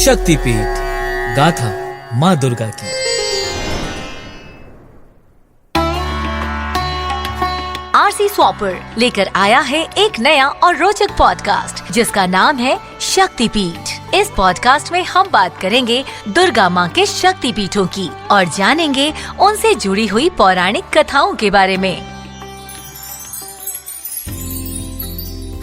शक्तिपीठ गाथा माँ दुर्गा की। आरसी स्वॉपर लेकर आया है एक नया और रोचक पॉडकास्ट जिसका नाम है शक्तिपीठ। इस पॉडकास्ट में हम बात करेंगे दुर्गा माँ के शक्तिपीठों की और जानेंगे उनसे जुड़ी हुई पौराणिक कथाओं के बारे में।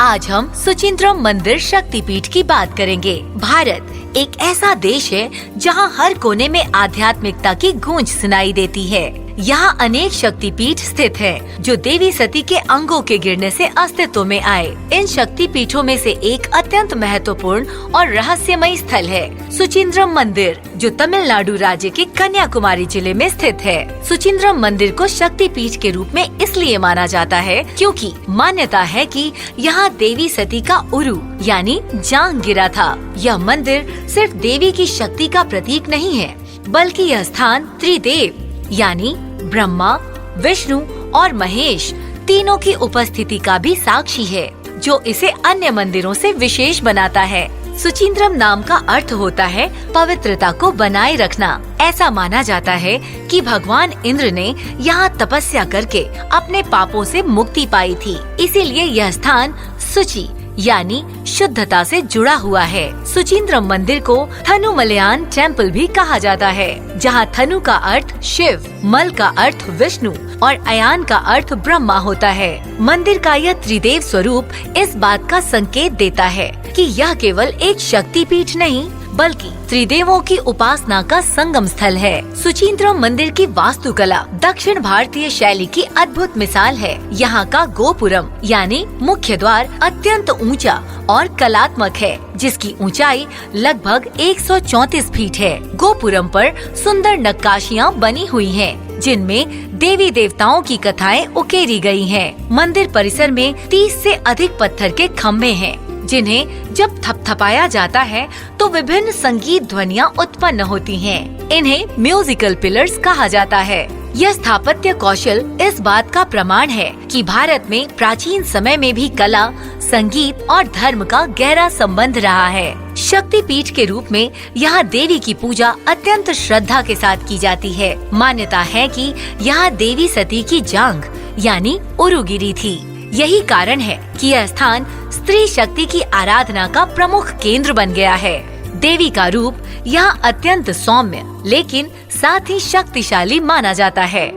आज हम सुचिंद्रम मंदिर शक्तिपीठ की बात करेंगे। भारत एक ऐसा देश है जहां हर कोने में आध्यात्मिकता की गूंज सुनाई देती है। यहाँ अनेक शक्तिपीठ स्थित हैं, जो देवी सती के अंगों के गिरने से अस्तित्व में आए। इन शक्तिपीठों में से एक अत्यंत महत्वपूर्ण और रहस्यमयी स्थल है सुचिंद्रम मंदिर, जो तमिलनाडु राज्य के कन्याकुमारी जिले में स्थित है। सुचिंद्रम मंदिर को शक्तिपीठ के रूप में इसलिए माना जाता है क्योंकि मान्यता है कि यहाँ देवी सती का उरु यानी जांघ गिरा था। यह मंदिर सिर्फ देवी की शक्ति का प्रतीक नहीं है, बल्कि यह स्थान त्रिदेव यानी ब्रह्मा, विष्णु और महेश तीनों की उपस्थिति का भी साक्षी है, जो इसे अन्य मंदिरों से विशेष बनाता है। सुचिंद्रम नाम का अर्थ होता है पवित्रता को बनाए रखना। ऐसा माना जाता है कि भगवान इंद्र ने यहाँ तपस्या करके अपने पापों से मुक्ति पाई थी, इसीलिए यह स्थान सुचि यानी शुद्धता से जुड़ा हुआ है। सुचिंद्रम मंदिर को थनुमलयान टेम्पल भी कहा जाता है, जहाँ थनु का अर्थ शिव, मल का अर्थ विष्णु और अयान का अर्थ ब्रह्मा होता है। मंदिर का यह त्रिदेव स्वरूप इस बात का संकेत देता है कि यह केवल एक शक्तिपीठ नहीं, बल्कि त्रिदेवों की उपासना का संगम स्थल है। सुचिंद्रम मंदिर की वास्तुकला दक्षिण भारतीय शैली की अद्भुत मिसाल है। यहाँ का गोपुरम यानी मुख्य द्वार अत्यंत ऊंचा और कलात्मक है, जिसकी ऊंचाई लगभग 134 फीट है। गोपुरम पर सुंदर नक्काशियाँ बनी हुई हैं, जिनमें देवी देवताओं की कथाएं उकेरी गई हैं। मंदिर परिसर में 30 से अधिक पत्थर के खम्भे हैं, जिन्हें जब थपथपाया जाता है तो विभिन्न संगीत ध्वनियाँ उत्पन्न होती हैं। इन्हें म्यूजिकल पिलर्स कहा जाता है। यह स्थापत्य कौशल इस बात का प्रमाण है कि भारत में प्राचीन समय में भी कला, संगीत और धर्म का गहरा संबंध रहा है। शक्तिपीठ के रूप में यहाँ देवी की पूजा अत्यंत श्रद्धा के साथ की जाती है। मान्यता है कि यहाँ देवी सती की जांघ यानी उरु गिरी थी। यही कारण है कि यह स्थान स्त्री शक्ति की आराधना का प्रमुख केंद्र बन गया है। देवी का रूप यहाँ अत्यंत सौम्य लेकिन साथ ही शक्तिशाली माना जाता है।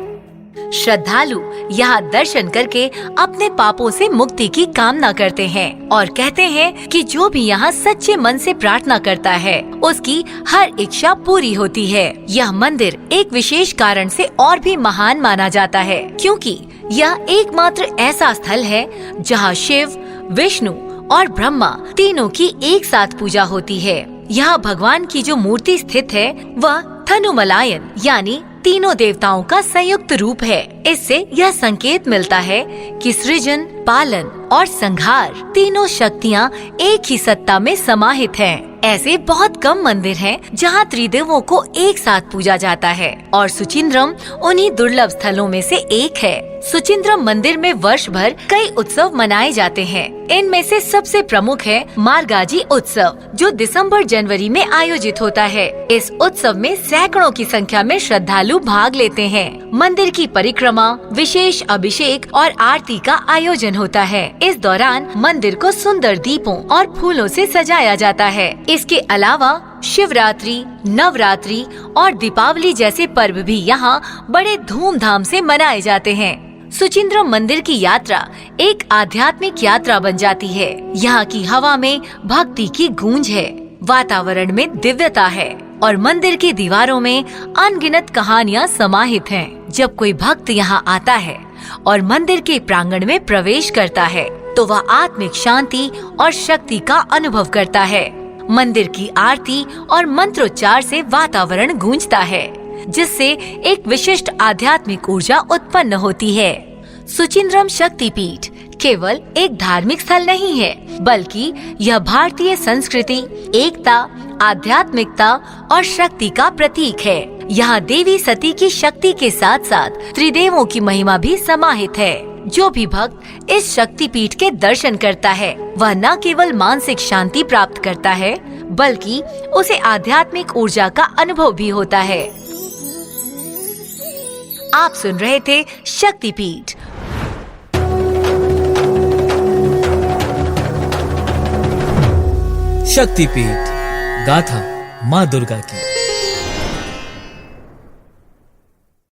श्रद्धालु यहाँ दर्शन करके अपने पापों से मुक्ति की कामना करते हैं और कहते हैं कि जो भी यहाँ सच्चे मन से प्रार्थना करता है, उसकी हर इच्छा पूरी होती है। यह मंदिर एक विशेष कारण से और भी महान माना जाता है, क्योंकि यह एकमात्र ऐसा स्थल है जहाँ शिव, विष्णु और ब्रह्मा तीनों की एक साथ पूजा होती है। यहाँ भगवान की जो मूर्ति स्थित है वह थनुमलायन यानी तीनों देवताओं का संयुक्त रूप है। इससे यह संकेत मिलता है कि सृजन, पालन और संहार तीनों शक्तियाँ एक ही सत्ता में समाहित हैं। ऐसे बहुत कम मंदिर हैं जहाँ त्रिदेवों को एक साथ पूजा जाता है और सुचिंद्रम उन्हीं दुर्लभ स्थलों में से एक है। सुचिंद्रम मंदिर में वर्ष भर कई उत्सव मनाए जाते हैं। इनमें से सबसे प्रमुख है मार्गाजी उत्सव, जो दिसंबर जनवरी में आयोजित होता है। इस उत्सव में सैकड़ों की संख्या में श्रद्धालु भाग लेते हैं। मंदिर की परिक्रमा, विशेष अभिषेक और आरती का आयोजन होता है। इस दौरान मंदिर को सुंदर दीपों और फूलों से सजाया जाता है। इसके अलावा शिवरात्रि, नवरात्रि और दीपावली जैसे पर्व भी यहाँ बड़े धूमधाम से मनाए जाते हैं। सुचिंद्रम मंदिर की यात्रा एक आध्यात्मिक यात्रा बन जाती है। यहाँ की हवा में भक्ति की गूंज है, वातावरण में दिव्यता है और मंदिर की दीवारों में अनगिनत कहानियाँ समाहित हैं। जब कोई भक्त यहाँ आता है और मंदिर के प्रांगण में प्रवेश करता है, तो वह आत्मिक शांति और शक्ति का अनुभव करता है। मंदिर की आरती और मंत्रोच्चार से वातावरण गूंजता है, जिससे एक विशिष्ट आध्यात्मिक ऊर्जा उत्पन्न होती है। सुचिंद्रम शक्तिपीठ केवल एक धार्मिक स्थल नहीं है, बल्कि यह भारतीय संस्कृति, एकता, आध्यात्मिकता और शक्ति का प्रतीक है। यहाँ देवी सती की शक्ति के साथ साथ त्रिदेवों की महिमा भी समाहित है। जो भी भक्त इस शक्तिपीठ के दर्शन करता है, वह न केवल मानसिक शांति प्राप्त करता है, बल्कि उसे आध्यात्मिक ऊर्जा का अनुभव भी होता है। आप सुन रहे थे शक्तिपीठ। शक्तिपीठ गाथा माँ दुर्गा की।